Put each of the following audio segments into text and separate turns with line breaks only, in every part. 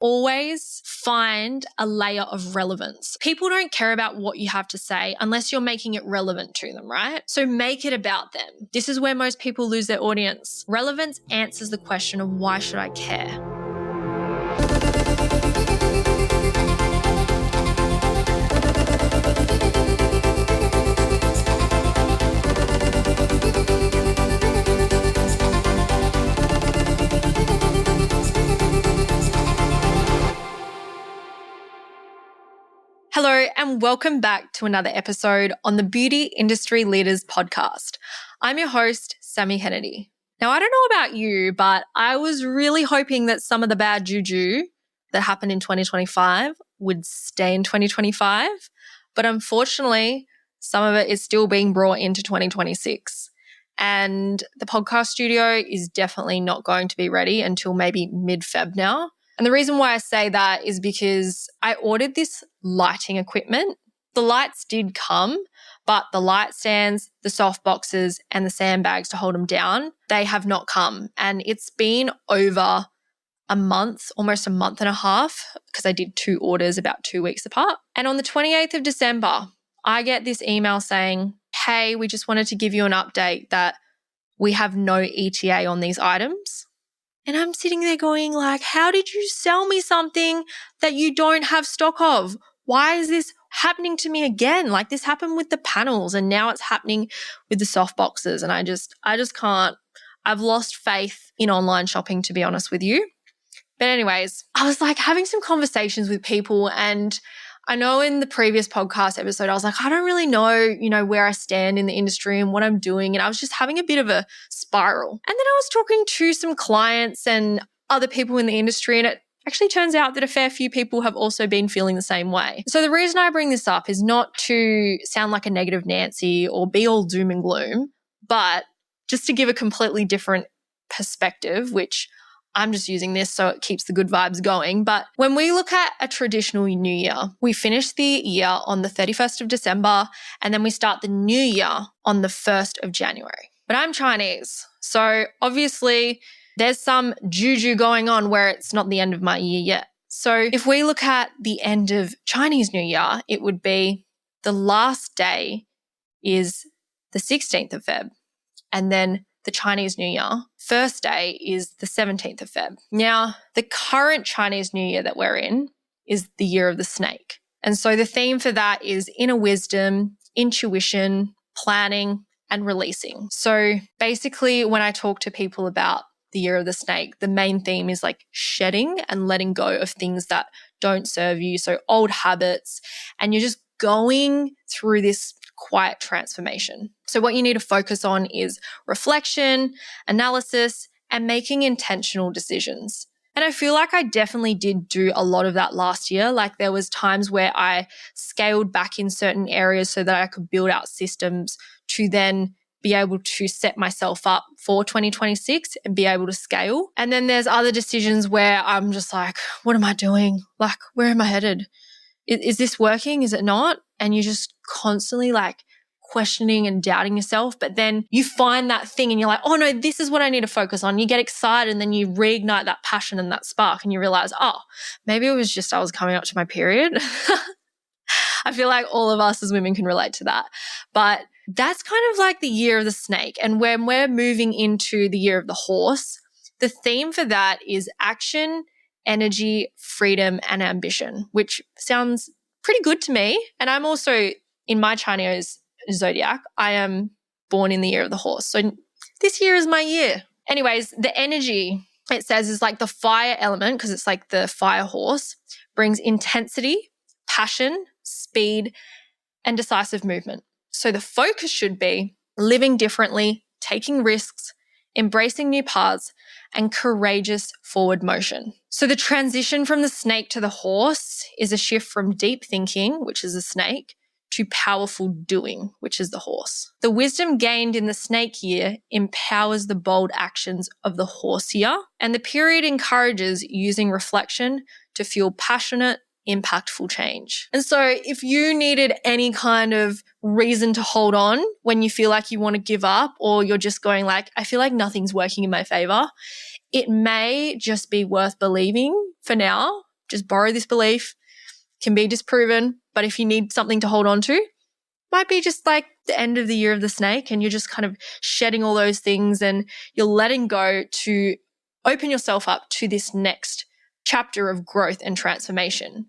always find a layer of relevance. People don't care about what you have to say unless you're making it relevant to them, right? So make it about them. This is where most people lose their audience. Relevance answers the question of why should I care? Hello and welcome back to another episode on the Beauty Industry Leaders Podcast. I'm your host, Sammy Kennedy. Now, I don't know about you, but I was really hoping that some of the bad juju that happened in 2025 would stay in 2025. But unfortunately, some of it is still being brought into 2026. And the podcast studio is definitely not going to be ready until maybe mid-Feb now. And the reason why I say that is because I ordered this lighting equipment. The lights did come, but the light stands, the soft boxes, and the sandbags to hold them down, they have not come. And it's been over a month, almost a month and a half, because I did 2 orders about 2 weeks apart. And on the 28th of December, I get this email saying, hey, we just wanted to give you an update that we have no ETA on these items. And I'm sitting there going like, how did you sell me something that you don't have stock of? Why is this happening to me again? Like this happened with the panels and now it's happening with the soft boxes. And I just can't. I've lost faith in online shopping, to be honest with you. But anyways, I was like having some conversations with people, and I know in the previous podcast episode, I was like, I don't really know, where I stand in the industry and what I'm doing. And I was just having a bit of a spiral. And then I was talking to some clients and other people in the industry, and it actually turns out that a fair few people have also been feeling the same way. So the reason I bring this up is not to sound like a negative Nancy or be all doom and gloom, but just to give a completely different perspective, which I'm just using this so it keeps the good vibes going. But when we look at a traditional new year, we finish the year on the 31st of December and then we start the new year on the 1st of January. But I'm Chinese, so obviously there's some juju going on where it's not the end of my year yet. So if we look at the end of Chinese New Year, it would be the last day is the 16th of Feb, and then the Chinese New Year, first day is the 17th of Feb. Now, the current Chinese New Year that we're in is the year of the snake. And so the theme for that is inner wisdom, intuition, planning, and releasing. So basically, when I talk to people about the year of the snake, the main theme is like shedding and letting go of things that don't serve you. So old habits, and you're just going through this quiet transformation. So what you need to focus on is reflection, analysis, and making intentional decisions. And I feel like I definitely did do a lot of that last year. Like there was times where I scaled back in certain areas so that I could build out systems to then be able to set myself up for 2026 and be able to scale. And then there's other decisions where I'm just like, what am I doing? Like, where am I headed? Is this working? Is it not? And you're just constantly like questioning and doubting yourself. But then you find that thing and you're like, oh no, this is what I need to focus on. You get excited and then you reignite that passion and that spark and you realize, oh, maybe it was just I was coming up to my period. I feel like all of us as women can relate to that. But that's kind of like the year of the snake. And when we're moving into the year of the horse, the theme for that is action, energy, freedom, and ambition, which sounds pretty good to me. And I'm also, in my Chinese zodiac, I am born in the year of the horse. So this year is my year. Anyways, the energy, it says, is like the fire element, because it's like the fire horse, brings intensity, passion, speed, and decisive movement. So the focus should be living differently, taking risks, embracing new paths, and courageous forward motion. So the transition from the snake to the horse is a shift from deep thinking, which is a snake, to powerful doing, which is the horse. The wisdom gained in the snake year empowers the bold actions of the horse year, and the period encourages using reflection to fuel passionate, impactful change. And so if you needed any kind of reason to hold on when you feel like you want to give up, or you're just going like, I feel like nothing's working in my favor, it may just be worth believing for now just borrow this belief, can be disproven, but if you need something to hold on to, might be just like the end of the year of the snake and you're just kind of shedding all those things and you're letting go to open yourself up to this next chapter of growth and transformation.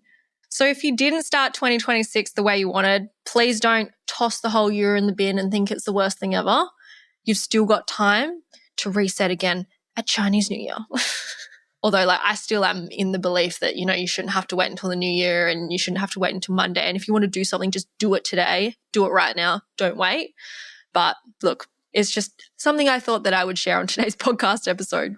So if you didn't start 2026 the way you wanted, please don't toss the whole year in the bin and think it's the worst thing ever. You've still got time to reset again at Chinese New Year. Although I still am in the belief that, you shouldn't have to wait until the new year and you shouldn't have to wait until Monday. And if you want to do something, just do it today. Do it right now. Don't wait. But look, it's just something I thought that I would share on today's podcast episode.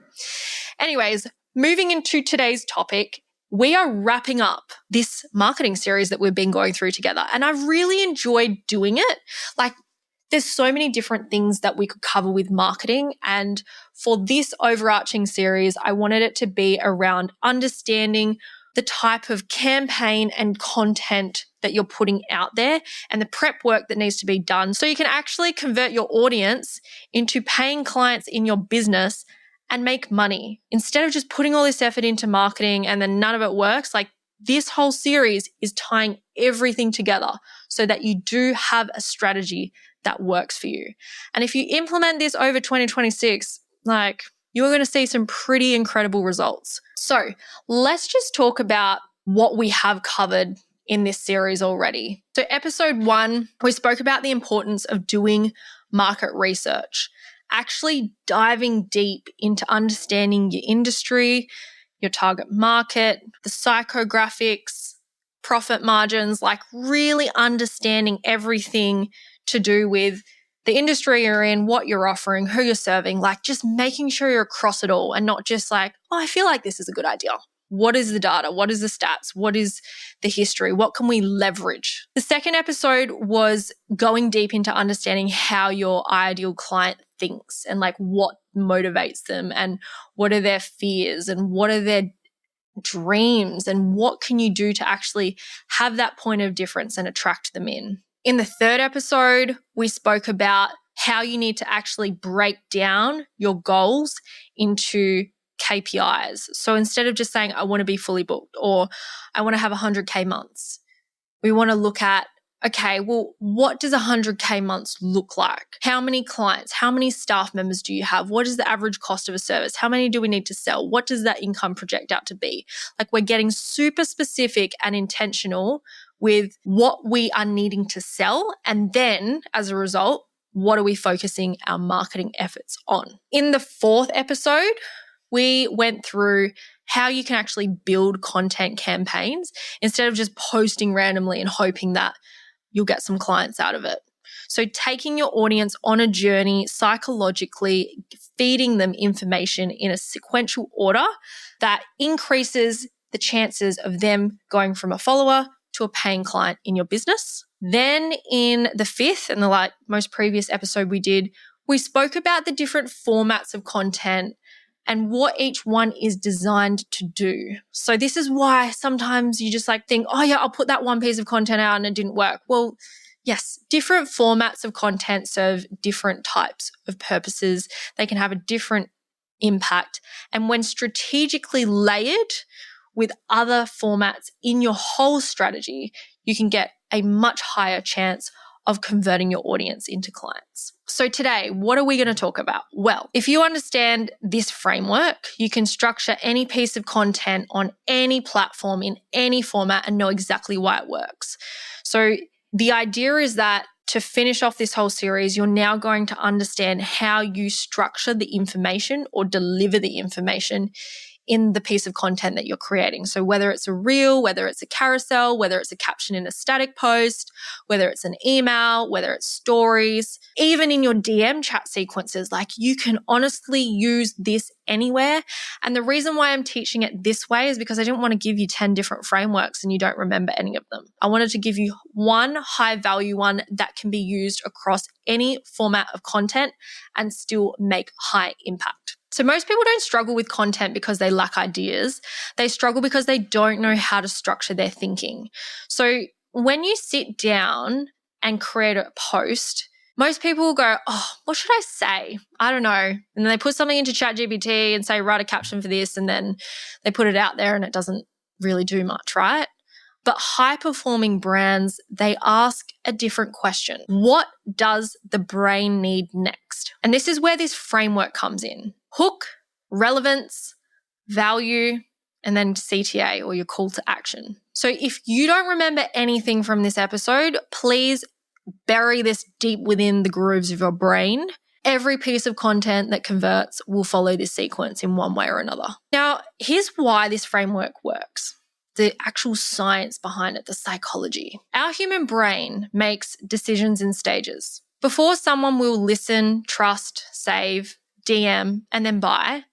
Anyways, moving into today's topic, we are wrapping up this marketing series that we've been going through together. And I've really enjoyed doing it. There's so many different things that we could cover with marketing. And for this overarching series, I wanted it to be around understanding the type of campaign and content that you're putting out there and the prep work that needs to be done so you can actually convert your audience into paying clients in your business and make money. Instead of just putting all this effort into marketing and then none of it works, this whole series is tying everything together so that you do have a strategy that works for you. And if you implement this over 2026, you're going to see some pretty incredible results. So let's just talk about what we have covered in this series already. So episode 1, we spoke about the importance of doing market research, actually diving deep into understanding your industry, your target market, the psychographics, profit margins, really understanding everything to do with the industry you're in, what you're offering, who you're serving, just making sure you're across it all and not just I feel like this is a good idea. What is the data? What is the stats? What is the history? What can we leverage? The second episode was going deep into understanding how your ideal client thinks and what motivates them and what are their fears and what are their dreams and what can you do to actually have that point of difference and attract them in. In the third episode, we spoke about how you need to actually break down your goals into KPIs. So instead of just saying, I want to be fully booked or I want to have 100K months, we want to look at, okay, well, what does 100K months look like? How many clients? How many staff members do you have? What is the average cost of a service? How many do we need to sell? What does that income project out to be? We're getting super specific and intentional with what we are needing to sell. And then as a result, what are we focusing our marketing efforts on? In the fourth episode, we went through how you can actually build content campaigns instead of just posting randomly and hoping that you'll get some clients out of it. So taking your audience on a journey psychologically, feeding them information in a sequential order that increases the chances of them going from a follower to a paying client in your business. Then in the fifth and the most previous episode we spoke about the different formats of content and what each one is designed to do. So this is why sometimes you just think, oh yeah, I'll put that one piece of content out and it didn't work. Well, yes, different formats of content serve different types of purposes. They can have a different impact. And when strategically layered with other formats in your whole strategy, you can get a much higher chance of converting your audience into clients. So today, what are we going to talk about? Well, if you understand this framework, you can structure any piece of content on any platform in any format and know exactly why it works. So the idea is that to finish off this whole series, you're now going to understand how you structure the information or deliver the information in the piece of content that you're creating. So whether it's a reel, whether it's a carousel, whether it's a caption in a static post, whether it's an email, whether it's stories, even in your DM chat sequences, you can honestly use this anywhere. And the reason why I'm teaching it this way is because I didn't want to give you 10 different frameworks and you don't remember any of them. I wanted to give you one high value one that can be used across any format of content and still make high impact. So most people don't struggle with content because they lack ideas. They struggle because they don't know how to structure their thinking. So when you sit down and create a post, most people will go, oh, what should I say? I don't know. And then they put something into ChatGPT and say, write a caption for this. And then they put it out there and it doesn't really do much, right? But high-performing brands, they ask a different question. What does the brain need next? And this is where this framework comes in. Hook, relevance, value, and then CTA, or your call to action. So if you don't remember anything from this episode, please bury this deep within the grooves of your brain. Every piece of content that converts will follow this sequence in one way or another. Now, here's why this framework works. The actual science behind it, the psychology. Our human brain makes decisions in stages. Before someone will listen, trust, save, DM, and then buy,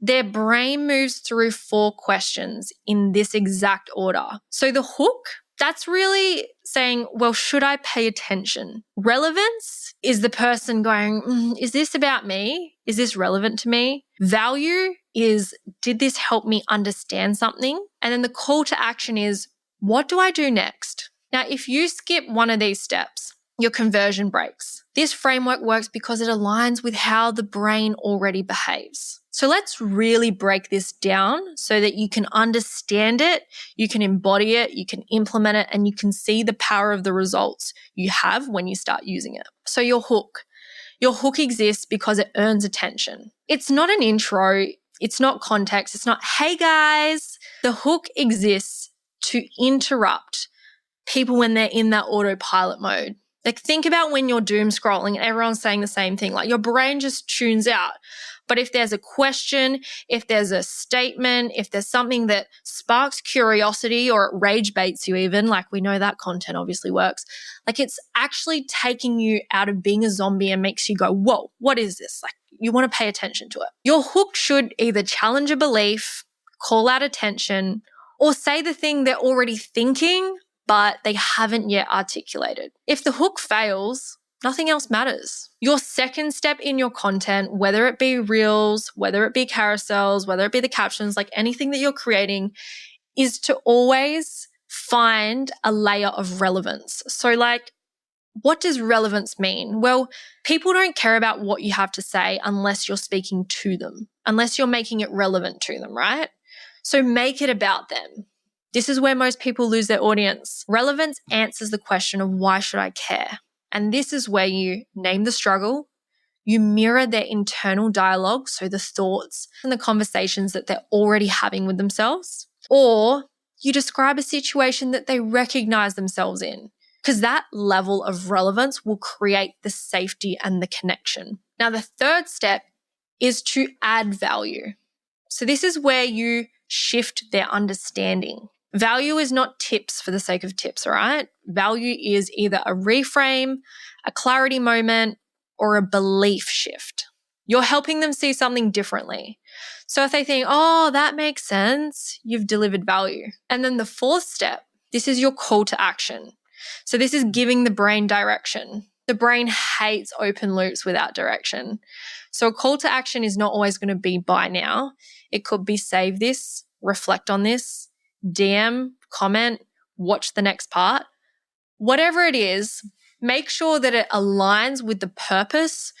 their brain moves through 4 questions in this exact order. So the hook, that's really saying, well, should I pay attention? Relevance is the person going, is this about me? Is this relevant to me? Value is, did this help me understand something? And then the call to action is, what do I do next? Now, if you skip one of these steps, your conversion breaks. This framework works because it aligns with how the brain already behaves. So let's really break this down so that you can understand it, you can embody it, you can implement it, and you can see the power of the results you have when you start using it. So your hook. Your hook exists because it earns attention. It's not an intro. It's not context. It's not, hey guys. The hook exists to interrupt people when they're in that autopilot mode. Like, think about when you're doom scrolling and everyone's saying the same thing. Like, your brain just tunes out. But if there's a question, if there's a statement, if there's something that sparks curiosity or it rage baits you even, like we know that content obviously works, like it's actually taking you out of being a zombie and makes you go, whoa, what is this? Like, you want to pay attention to it. Your hook should either challenge a belief, call out attention, or say the thing they're already thinking, but they haven't yet articulated. If the hook fails, nothing else matters. Your second step in your content, whether it be reels, whether it be carousels, whether it be the captions, like anything that you're creating, is to always find a layer of relevance. So like, what does relevance mean? Well, people don't care about what you have to say unless you're speaking to them, unless you're making it relevant to them, right? So make it about them. This is where most people lose their audience. Relevance answers the question of why should I care? And this is where you name the struggle, you mirror their internal dialogue, so the thoughts and the conversations that they're already having with themselves, or you describe a situation that they recognize themselves in, because that level of relevance will create the safety and the connection. Now, the third step is to add value. So this is where you shift their understanding. Value is not tips for the sake of tips, all right? Value is either a reframe, a clarity moment, or a belief shift. You're helping them see something differently. So if they think, oh, that makes sense, you've delivered value. And then the fourth step, this is your call to action. So this is giving the brain direction. The brain hates open loops without direction. So a call to action is not always going to be buy now. It could be save this, reflect on this, DM, comment, watch the next part. Whatever it is, make sure that it aligns with the purpose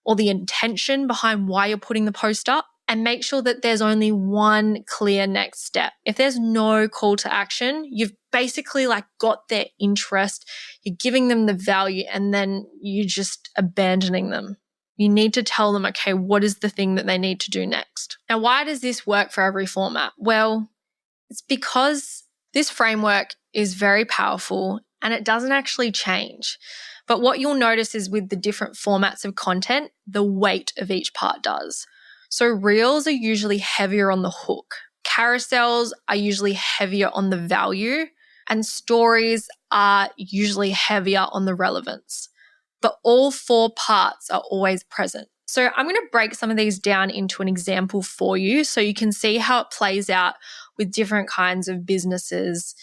or the intention behind why you're putting the post up, and make sure that there's only one clear next step. If there's no call to action, you've basically like got their interest, you're giving them the value, and then you're just abandoning them. You need to tell them, okay, what is the thing that they need to do next? Now, why does this work for every format? Well, it's because this framework is very powerful and it doesn't actually change. But what you'll notice is with the different formats of content, the weight of each part does. So reels are usually heavier on the hook. Carousels are usually heavier on the value, and stories are usually heavier on the relevance. But all 4 parts are always present. So I'm going to break some of these down into an example for you so you can see how it plays out with different kinds of businesses,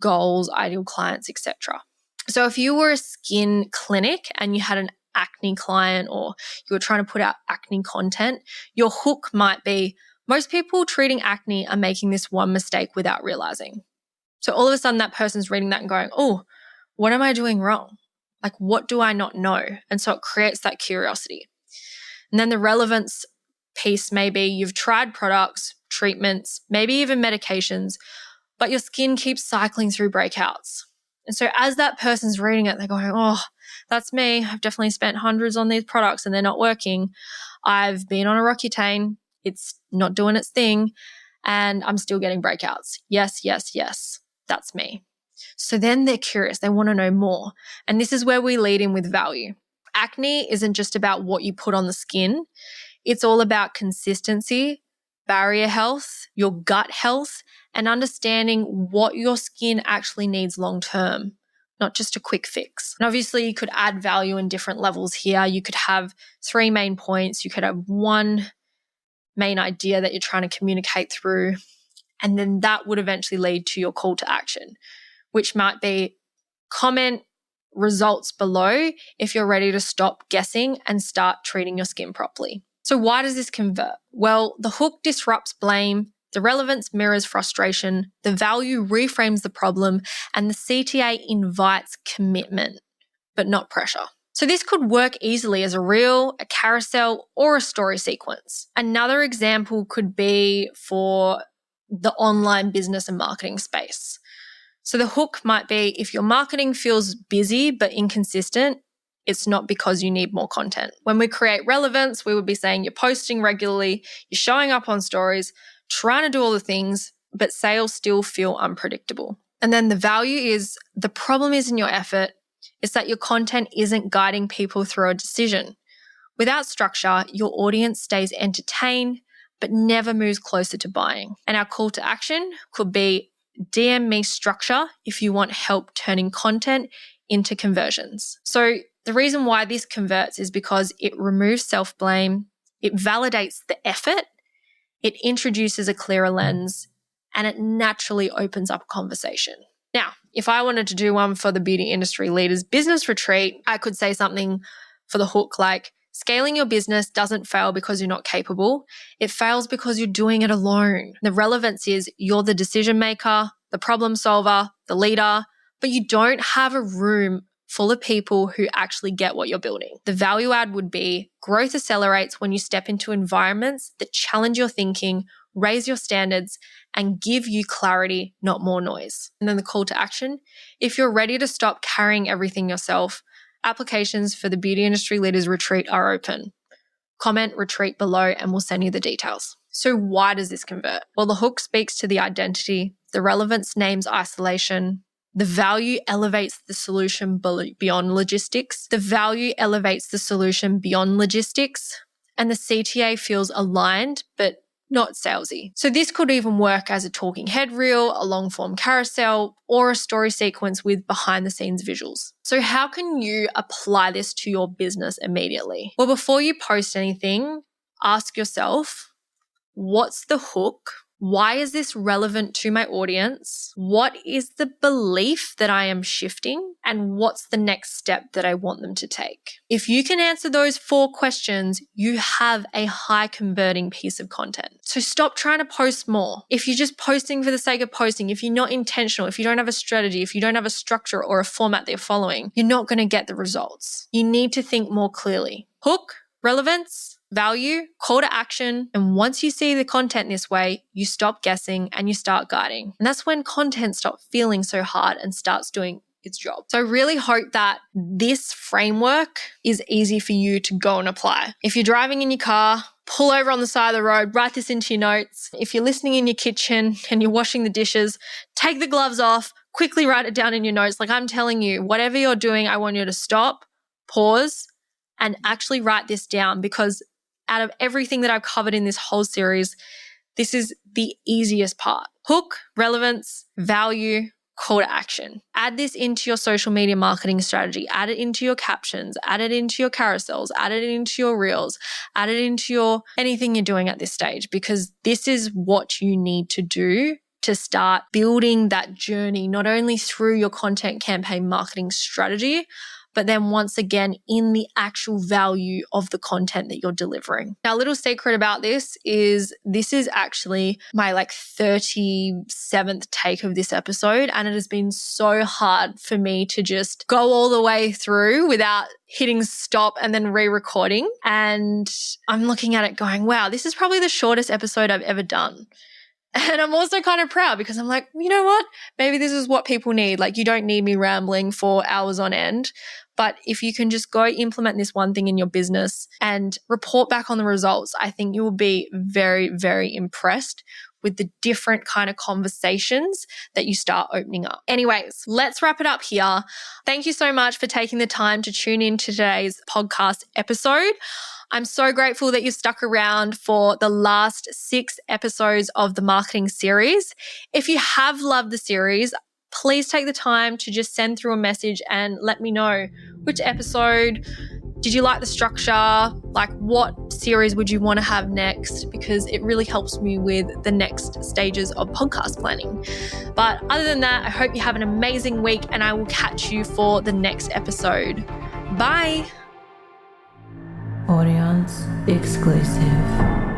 goals, ideal clients, etc. So if you were a skin clinic and you had an acne client, or you were trying to put out acne content, your hook might be, most people treating acne are making this one mistake without realizing. So all of a sudden that person's reading that and going, oh, what am I doing wrong? Like, what do I not know? And so it creates that curiosity. And then the relevance piece may be you've tried products, treatments, maybe even medications, but your skin keeps cycling through breakouts. And so as that person's reading it, they're going, oh, that's me. I've definitely spent hundreds on these products and they're not working. I've been on a Roaccutane. It's not doing its thing. And I'm still getting breakouts. Yes, yes, yes. That's me. So then they're curious. They want to know more. And this is where we lead in with value. Acne isn't just about what you put on the skin. It's all about consistency, barrier health, your gut health, and understanding what your skin actually needs long term, not just a quick fix. And obviously, you could add value in different levels here. You could have 3 main points. You could have 1 main idea that you're trying to communicate through. And then that would eventually lead to your call to action, which might be comment results below if you're ready to stop guessing and start treating your skin properly. So why does this convert? Well, the hook disrupts blame, the relevance mirrors frustration, the value reframes the problem, and the CTA invites commitment, but not pressure. So this could work easily as a reel, a carousel, or a story sequence. Another example could be for the online business and marketing space. So the hook might be if your marketing feels busy but inconsistent, it's not because you need more content. When we create relevance, we would be saying you're posting regularly, you're showing up on stories, trying to do all the things, but sales still feel unpredictable. And then the value is the problem isn't your effort, it's that your content isn't guiding people through a decision. Without structure, your audience stays entertained, but never moves closer to buying. And our call to action could be DM me structure if you want help turning content into conversions. So the reason why this converts is because it removes self-blame, it validates the effort, it introduces a clearer lens, and it naturally opens up a conversation. Now, if I wanted to do one for the Beauty Industry Leaders Business Retreat, I could say something for the hook like, scaling your business doesn't fail because you're not capable. It fails because you're doing it alone. The relevance is you're the decision maker, the problem solver, the leader, but you don't have a room full of people who actually get what you're building. The value add would be growth accelerates when you step into environments that challenge your thinking, raise your standards, and give you clarity, not more noise. And then the call to action, if you're ready to stop carrying everything yourself, applications for the Beauty Industry Leaders Retreat are open. Comment retreat below and we'll send you the details. So why does this convert? Well, the hook speaks to the identity, the relevance names isolation, the value elevates the solution beyond logistics. The value elevates the solution beyond logistics, and the CTA feels aligned, but not salesy. So this could even work as a talking head reel, a long form carousel, or a story sequence with behind the scenes visuals. So how can you apply this to your business immediately? Well, before you post anything, ask yourself, what's the hook? Why is this relevant to my audience? What is the belief that I am shifting? And what's the next step that I want them to take? If you can answer those 4 questions, you have a high converting piece of content. So stop trying to post more. If you're just posting for the sake of posting, if you're not intentional, if you don't have a strategy, if you don't have a structure or a format that you're following, you're not going to get the results. You need to think more clearly. Hook, relevance, value, call to action. And once you see the content this way, you stop guessing and you start guiding. And that's when content stops feeling so hard and starts doing its job. So I really hope that this framework is easy for you to go and apply. If you're driving in your car, pull over on the side of the road, write this into your notes. If you're listening in your kitchen and you're washing the dishes, take the gloves off, quickly write it down in your notes. Like I'm telling you, whatever you're doing, I want you to stop, pause, and actually write this down, because out of everything that I've covered in this whole series, this is the easiest part. Hook, relevance, value, call to action. Add this into your social media marketing strategy. Add it into your captions. Add it into your carousels. Add it into your reels. Add it into your anything you're doing at this stage, because this is what you need to do to start building that journey, not only through your content campaign marketing strategy, but then once again in the actual value of the content that you're delivering. Now, a little secret about this is actually my 37th take of this episode, and it has been so hard for me to just go all the way through without hitting stop and then re-recording. And I'm looking at it going, wow, this is probably the shortest episode I've ever done. And I'm also kind of proud because I'm like, you know what? Maybe this is what people need. You don't need me rambling for hours on end. But if you can just go implement this one thing in your business and report back on the results, I think you will be very, very impressed with the different kind of conversations that you start opening up. Anyways, let's wrap it up here. Thank you so much for taking the time to tune in to today's podcast episode. I'm so grateful that you've stuck around for the last 6 episodes of the marketing series. If you have loved the series, please take the time to just send through a message and let me know which episode. Did you like the structure? What series would you want to have next? Because it really helps me with the next stages of podcast planning. But other than that, I hope you have an amazing week and I will catch you for the next episode. Bye.
Audience exclusive.